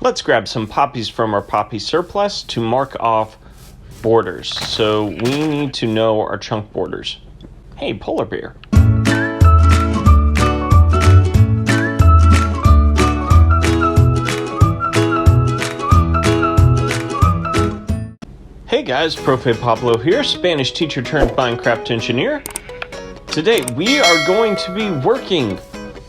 Let's grab some poppies from our poppy surplus to mark off borders. So we need to know our chunk borders. Hey, polar bear. Hey guys, Profe Pablo here, Spanish teacher turned Minecraft engineer. Today we are going to be working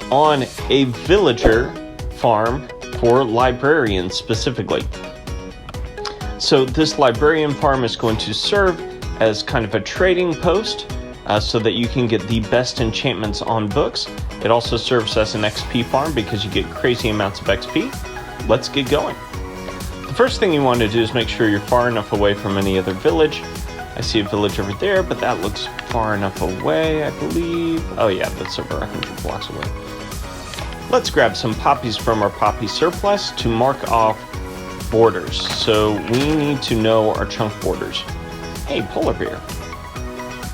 on a villager farm for librarians specifically. So this librarian farm is going to serve as kind of a trading post so that you can get the best enchantments on books. It also serves as an XP farm because you get crazy amounts of XP. Let's get going. The first thing you want to do is make sure you're far enough away from any other village. I see a village over there, but that looks far enough away, I believe. Oh yeah, that's over 100 blocks away. Let's grab some poppies from our poppy surplus to mark off borders. So we need to know our chunk borders. Hey, polar bear.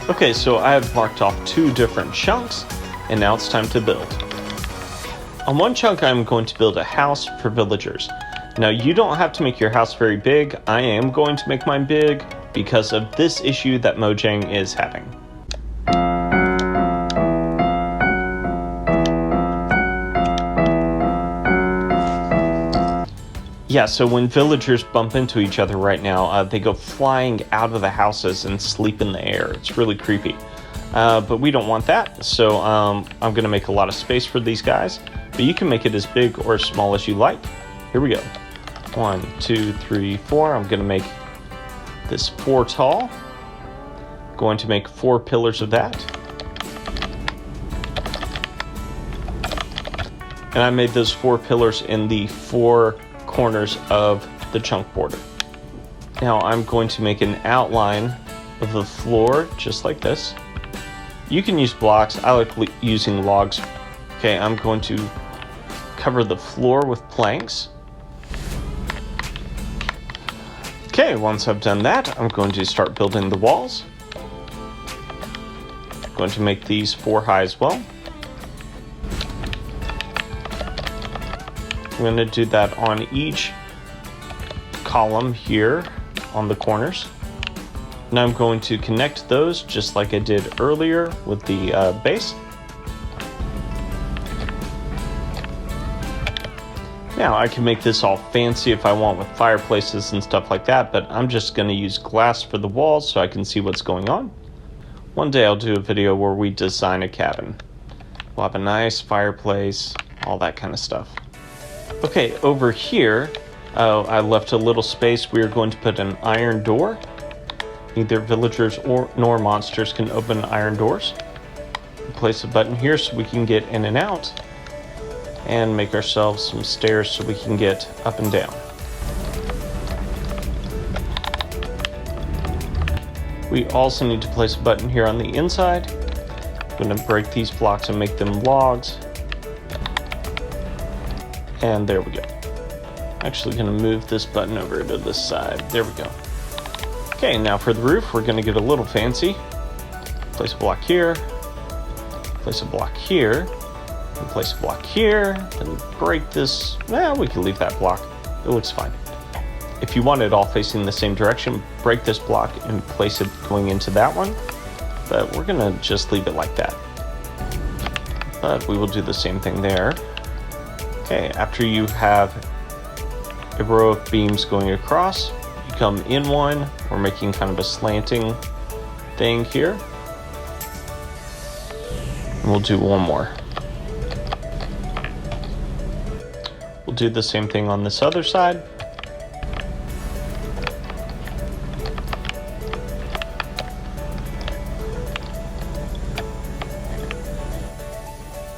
Okay, so I have marked off 2 different chunks, and now it's time to build. On one chunk, I'm going to build a house for villagers. Now, you don't have to make your house very big. I am going to make mine big because of this issue that Mojang is having. Yeah, so when villagers bump into each other right now, they go flying out of the houses and sleep in the air. It's really creepy. But we don't want that, so I'm going to make a lot of space for these guys. But you can make it as big or as small as you like. Here we go. 1, 2, 3, 4. I'm going to make this 4 tall. Going to make 4 pillars of that. And I made those 4 pillars in the 4 corners of the chunk border. Now I'm going to make an outline of the floor just like this. You can use blocks. I like using logs. Okay, I'm going to cover the floor with planks. Okay, once I've done that, I'm going to start building the walls. I'm going to make these 4 high as well. I'm going to do that on each column here on the corners. Now I'm going to connect those just like I did earlier with the base. Now I can make this all fancy if I want with fireplaces and stuff like that, but I'm just going to use glass for the walls so I can see what's going on. One day I'll do a video where we design a cabin. We'll have a nice fireplace, all that kind of stuff. Okay, over here, I left a little space. We are going to put an iron door. Neither villagers nor monsters can open iron doors. Place a button here so we can get in and out. And make ourselves some stairs so we can get up and down. We also need to place a button here on the inside. I'm going to break these blocks and make them logs. And there we go. Actually going to move this button over to this side. There we go. Okay, now for the roof, we're going to get a little fancy. Place a block here. Place a block here. And place a block here. And break this. Well, we can leave that block. It looks fine. If you want it all facing the same direction, break this block and place it going into that one. But we're going to just leave it like that. But we will do the same thing there. Okay, after you have a row of beams going across, you come in one. We're making kind of a slanting thing here. And we'll do one more. We'll do the same thing on this other side.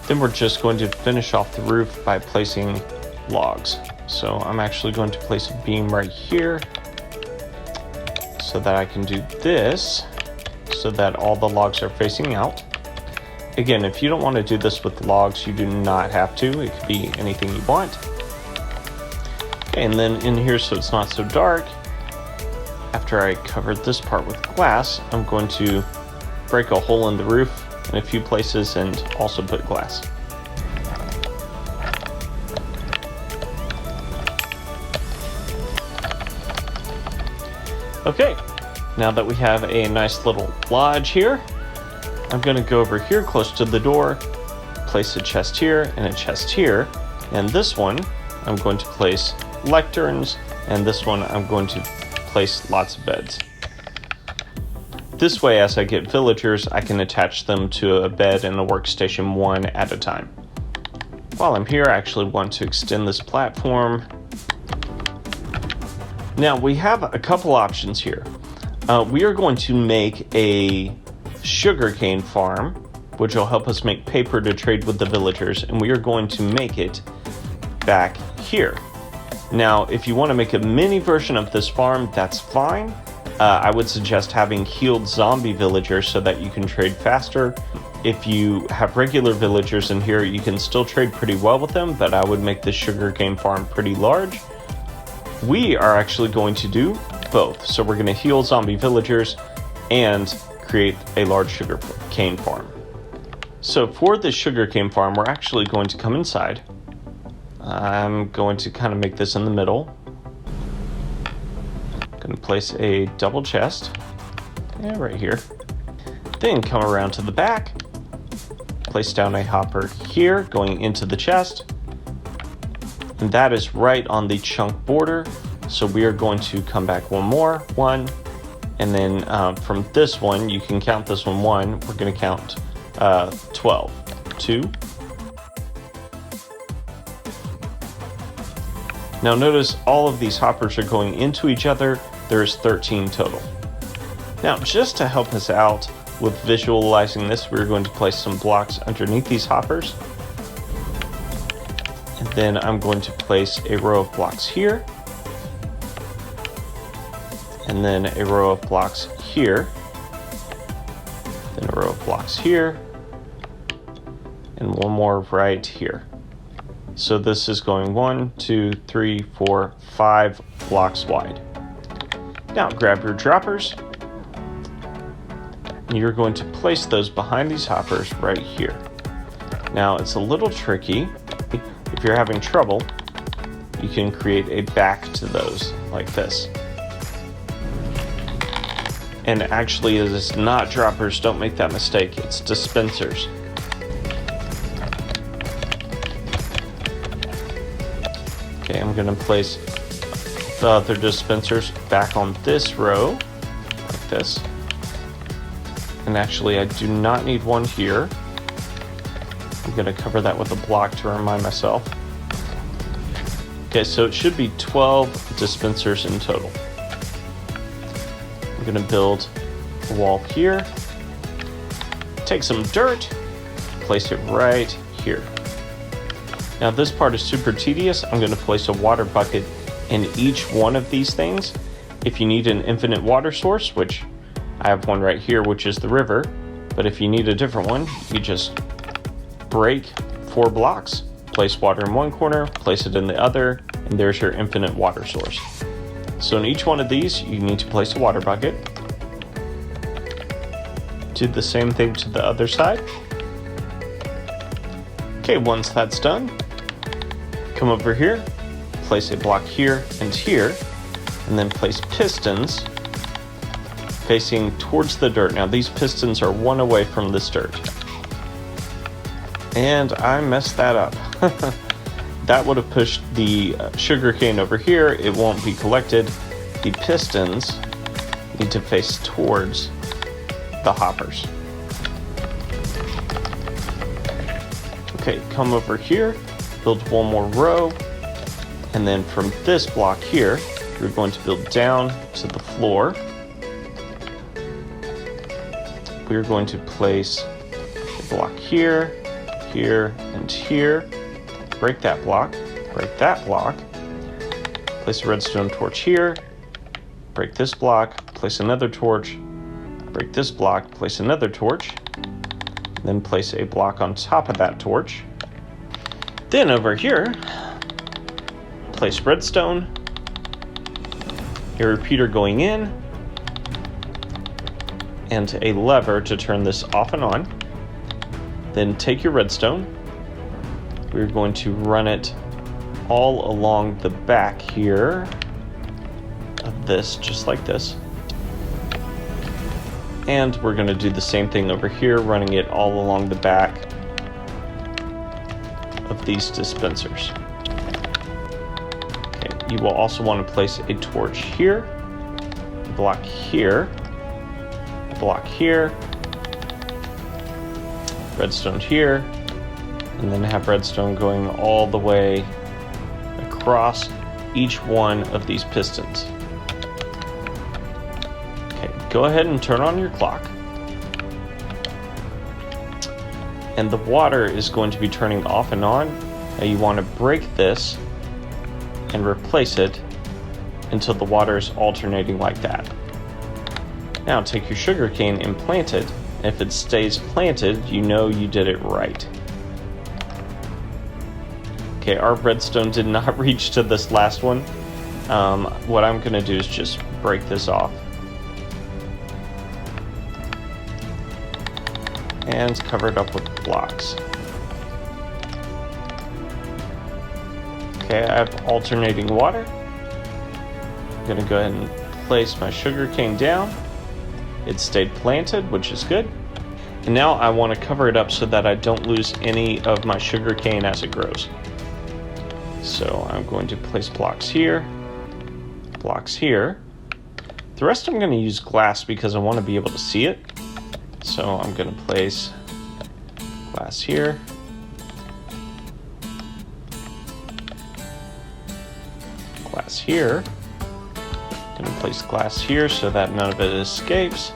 Then we're just going to finish off the roof by placing logs. So I'm actually going to place a beam right here so that I can do this so that all the logs are facing out. Again, if you don't want to do this with logs, you do not have to. It could be anything you want. Okay, and then in here, so it's not so dark, after I covered this part with glass, I'm going to break a hole in the roof in a few places and also put glass. Okay, now that we have a nice little lodge here, I'm going to go over here close to the door, place a chest here and a chest here, and this one I'm going to place lecterns, and this one I'm going to place lots of beds. This way, as I get villagers, I can attach them to a bed and a workstation one at a time. While I'm here, I actually want to extend this platform. Now, we have a couple options here. We are going to make a sugarcane farm, which will help us make paper to trade with the villagers, and we are going to make it back here. Now, if you want to make a mini version of this farm, that's fine. I would suggest having healed zombie villagers so that you can trade faster. If you have regular villagers in here, you can still trade pretty well with them, but I would make this sugarcane farm pretty large. We are actually going to do both. So we're going to heal zombie villagers and create a large sugarcane farm. So for this sugarcane farm, we're actually going to come inside. I'm going to kind of make this in the middle. Going to place a double chest, right here. Then come around to the back, place down a hopper here, going into the chest. And that is right on the chunk border. So we are going to come back one, and then from this one, you can count this one, we're going to count 12. 2. Now notice all of these hoppers are going into each other. There's 13 total. Now, just to help us out with visualizing this, we're going to place some blocks underneath these hoppers. And then I'm going to place a row of blocks here. And then a row of blocks here. Then a row of blocks here. And one more right here. So this is going 1, 2, 3, 4, 5 blocks wide. Now grab your droppers. And you're going to place those behind these hoppers right here. Now it's a little tricky. If you're having trouble, you can create a back to those like this. And actually it is not droppers, don't make that mistake, it's dispensers. Okay, I'm going to place the other dispensers back on this row, like this. And actually, I do not need one here. I'm going to cover that with a block to remind myself. Okay, so it should be 12 dispensers in total. I'm going to build a wall here. Take some dirt, place it right here. Now this part is super tedious. I'm going to place a water bucket in each one of these things. If you need an infinite water source, which I have one right here, which is the river, but if you need a different one, you just break 4 blocks, place water in one corner, place it in the other, and there's your infinite water source. So in each one of these, you need to place a water bucket. Do the same thing to the other side. Okay, once that's done, come over here, place a block here, and then place pistons facing towards the dirt. Now these pistons are 1 away from this dirt. And I messed that up. That would have pushed the sugarcane over here. It won't be collected. The pistons need to face towards the hoppers. Okay, come over here, build one more row, and then from this block here, we're going to build down to the floor. We're going to place a block here, here, and here. Break that block, place a redstone torch here, break this block, place another torch, break this block, place another torch, then place a block on top of that torch. Then over here, place redstone, a repeater going in, and a lever to turn this off and on. Then take your redstone. We're going to run it all along the back here of this, just like this. And we're going to do the same thing over here, running it all along the back of these dispensers. Okay, you will also want to place a torch here, a block here, a block here, redstone here, and then have redstone going all the way across each one of these pistons. Okay, go ahead and turn on your clock. And the water is going to be turning off and on. Now you want to break this and replace it until the water is alternating like that. Now take your sugarcane and plant it. And if it stays planted, you know you did it right. Okay, our redstone did not reach to this last one. What I'm going to do is just break this off. And cover it up with blocks. Okay, I have alternating water. I'm going to go ahead and place my sugarcane down. It stayed planted, which is good. And now I want to cover it up so that I don't lose any of my sugarcane as it grows. So I'm going to place blocks here, blocks here. The rest I'm going to use glass because I want to be able to see it. So I'm going to place glass here. Glass here. I'm going to place glass here so that none of it escapes.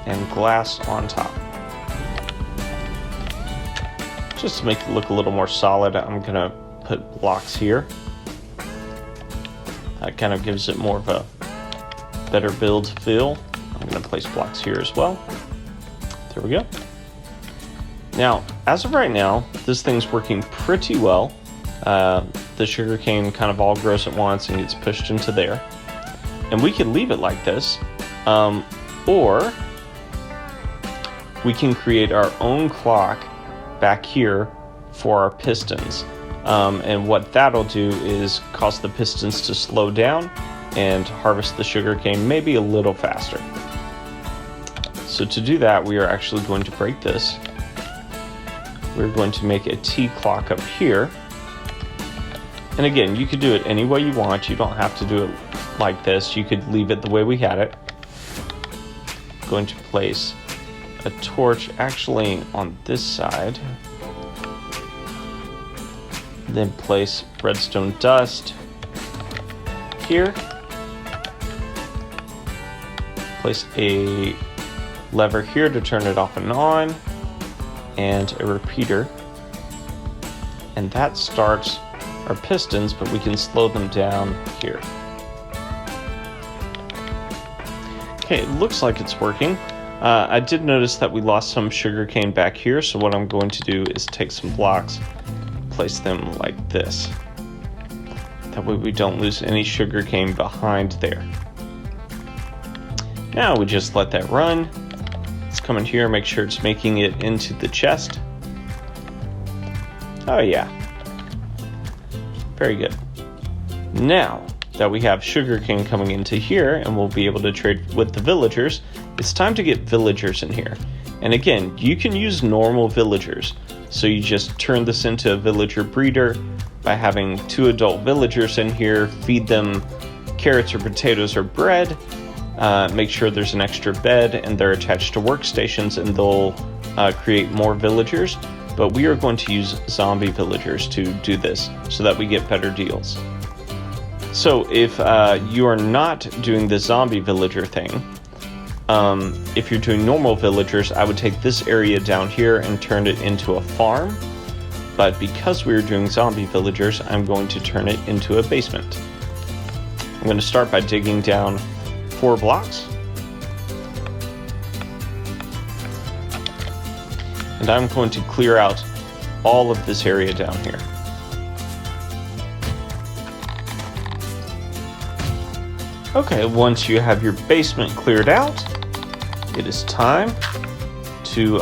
And glass on top. Just to make it look a little more solid, I'm going to put blocks here. That kind of gives it more of a better build feel. I'm going to place blocks here as well. There we go. Now, as of right now, this thing's working pretty well. The sugarcane kind of all grows at once and gets pushed into there. And we can leave it like this, or we can create our own clock back here for our pistons. And what that'll do is cause the pistons to slow down and harvest the sugarcane maybe a little faster. So to do that, we are actually going to break this. We're going to make a T clock up here. And again, you could do it any way you want. You don't have to do it like this. You could leave it the way we had it. I'm going to place a torch actually on this side. Then place redstone dust here. Place a lever here to turn it off and on, and a repeater. And that starts our pistons, but we can slow them down here. Okay, it looks like it's working. I did notice that we lost some sugarcane back here, so what I'm going to do is take some blocks, place them like this. That way we don't lose any sugarcane behind there. Now we just let that run. Let's come in here, make sure it's making it into the chest. Oh yeah. Very good. Now that we have sugarcane coming into here and we'll be able to trade with the villagers, it's time to get villagers in here. And again, you can use normal villagers. So you just turn this into a villager breeder by having 2 adult villagers in here, feed them carrots or potatoes or bread, make sure there's an extra bed and they're attached to workstations, and they'll create more villagers. But we are going to use zombie villagers to do this so that we get better deals. So if you are not doing the zombie villager thing, if you're doing normal villagers, I would take this area down here and turn it into a farm. But because we're doing zombie villagers, I'm going to turn it into a basement. I'm going to start by digging down 4 blocks. And I'm going to clear out all of this area down here. Okay, once you have your basement cleared out, it is time to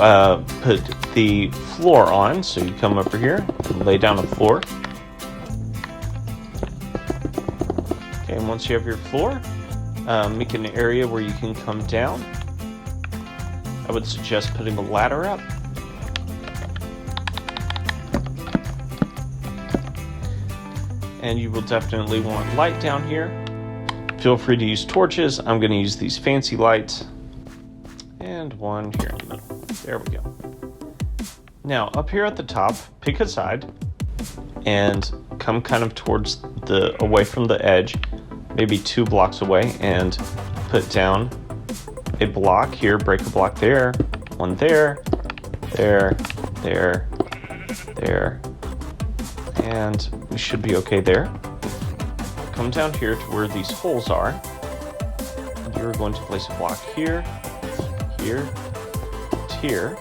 put the floor on. So you come over here and lay down a floor. Okay, and once you have your floor, make an area where you can come down. I would suggest putting a ladder up. And you will definitely want light down here. Feel free to use torches. I'm going to use these fancy lights. And one here in the middle. There we go. Now, up here at the top, pick a side and come kind of towards away from the edge, maybe 2 blocks away, and put down a block here, break a block there, one there, there, and we should be okay there. Come down here to where these holes are, and you're going to place a block here, here, here,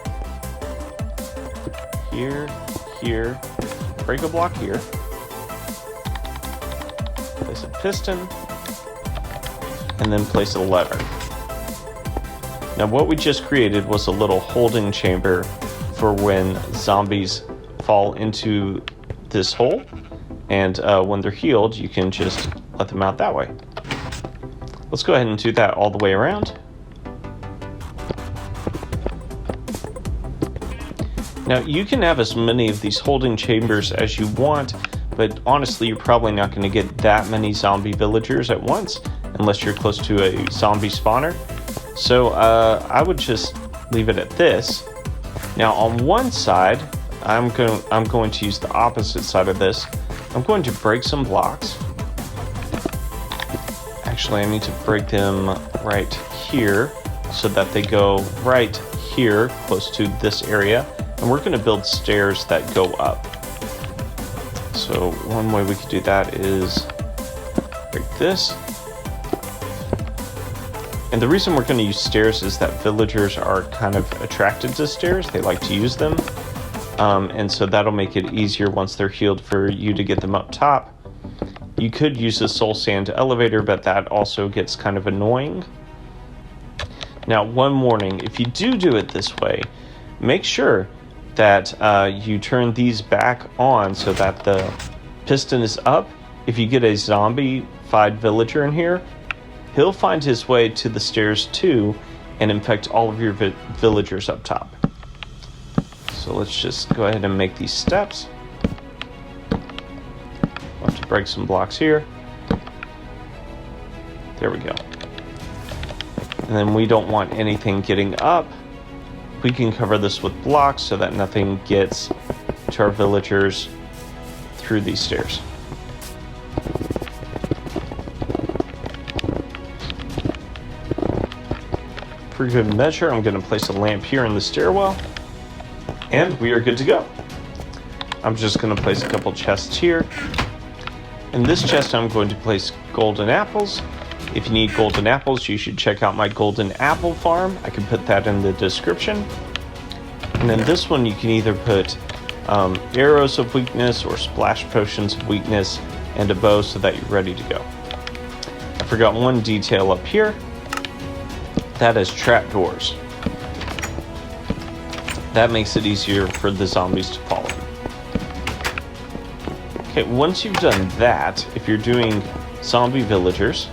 here, break a block here, place a piston, and then place a lever. Now what we just created was a little holding chamber for when zombies fall into this hole, and when they're healed you can just let them out that way. Let's go ahead and do that all the way around. Now you can have as many of these holding chambers as you want, but honestly you're probably not going to get that many zombie villagers at once unless you're close to a zombie spawner. So I would just leave it at this. Now on one side, I'm going to use the opposite side of this. I'm going to break some blocks. Actually, I need to break them right here so that they go right here, close to this area. And we're going to build stairs that go up. So one way we could do that is break this. And the reason we're going to use stairs is that villagers are kind of attracted to stairs. They like to use them. And so that'll make it easier once they're healed for you to get them up top. You could use a soul sand elevator, but that also gets kind of annoying. Now, one warning, if you do it this way, make sure that you turn these back on so that the piston is up. If you get a zombie-fied villager in here, he'll find his way to the stairs too and infect all of your villagers up top. So let's just go ahead and make these steps. I'll have to break some blocks here. There we go. And then we don't want anything getting up. We can cover this with blocks so that nothing gets to our villagers through these stairs. For good measure, I'm going to place a lamp here in the stairwell, and we are good to go. I'm just going to place a couple chests here. In this chest, I'm going to place golden apples. If you need golden apples, you should check out my golden apple farm. I can put that in the description. And then this one, you can either put arrows of weakness or splash potions of weakness and a bow so that you're ready to go. I forgot one detail up here. That is trapdoors. That makes it easier for the zombies to follow you. Okay, once you've done that, if you're doing zombie villagers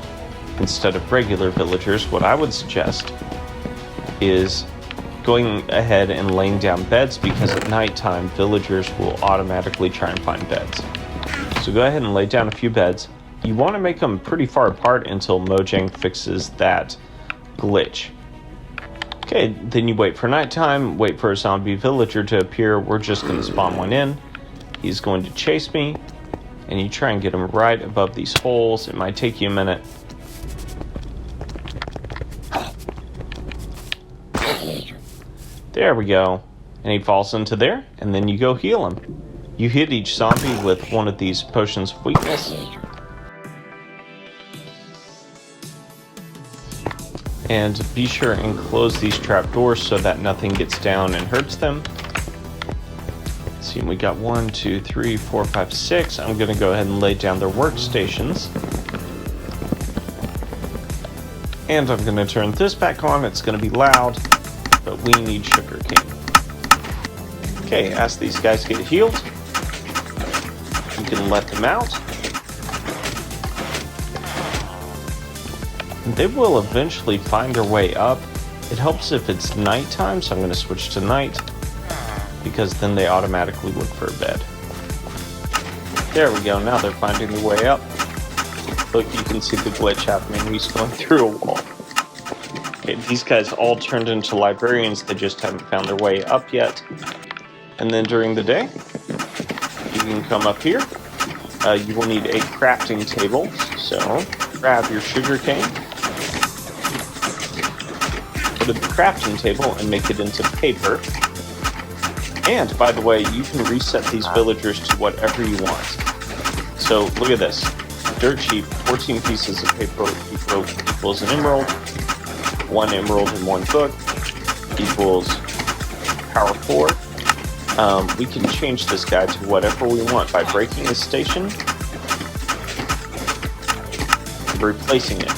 instead of regular villagers, what I would suggest is going ahead and laying down beds, because at nighttime villagers will automatically try and find beds. So go ahead and lay down a few beds. You want to make them pretty far apart until Mojang fixes that glitch. Okay, then you wait for nighttime, wait for a zombie villager to appear. We're just going to spawn one in. He's going to chase me, and you try and get him right above these holes. It might take you a minute. There we go. And he falls into there, and then you go heal him. You hit each zombie with one of these potions of weakness. And be sure and close these trapdoors so that nothing gets down and hurts them. Let's see, we got 1, 2, 3, 4, 5, 6. I'm going to go ahead and lay down their workstations. And I'm going to turn this back on. It's going to be loud, but we need sugarcane. Okay, as these guys get healed, you can let them out. They will eventually find their way up. It helps if it's nighttime, so I'm going to switch to night, because then they automatically look for a bed. There we go, now they're finding their way up. Look, you can see the glitch happening. He's going through a wall. Okay, these guys all turned into librarians, they just haven't found their way up yet. And then during the day, you can come up here. You will need a crafting table, so grab your sugarcane, go to the crafting table and make it into paper. And, by the way, you can reset these villagers to whatever you want. So, look at this. Dirt cheap, 14 pieces of paper equals an emerald. 1 emerald and 1 book equals power 4. We can change this guy to whatever we want by breaking his station, replacing it.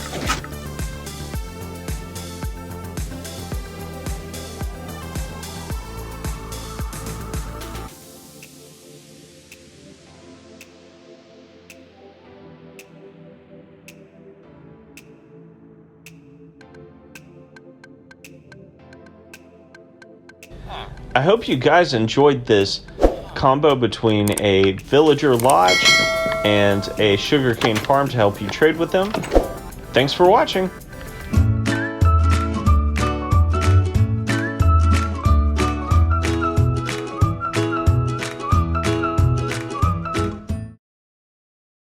I hope you guys enjoyed this combo between a villager lodge and a sugarcane farm to help you trade with them. Thanks for watching.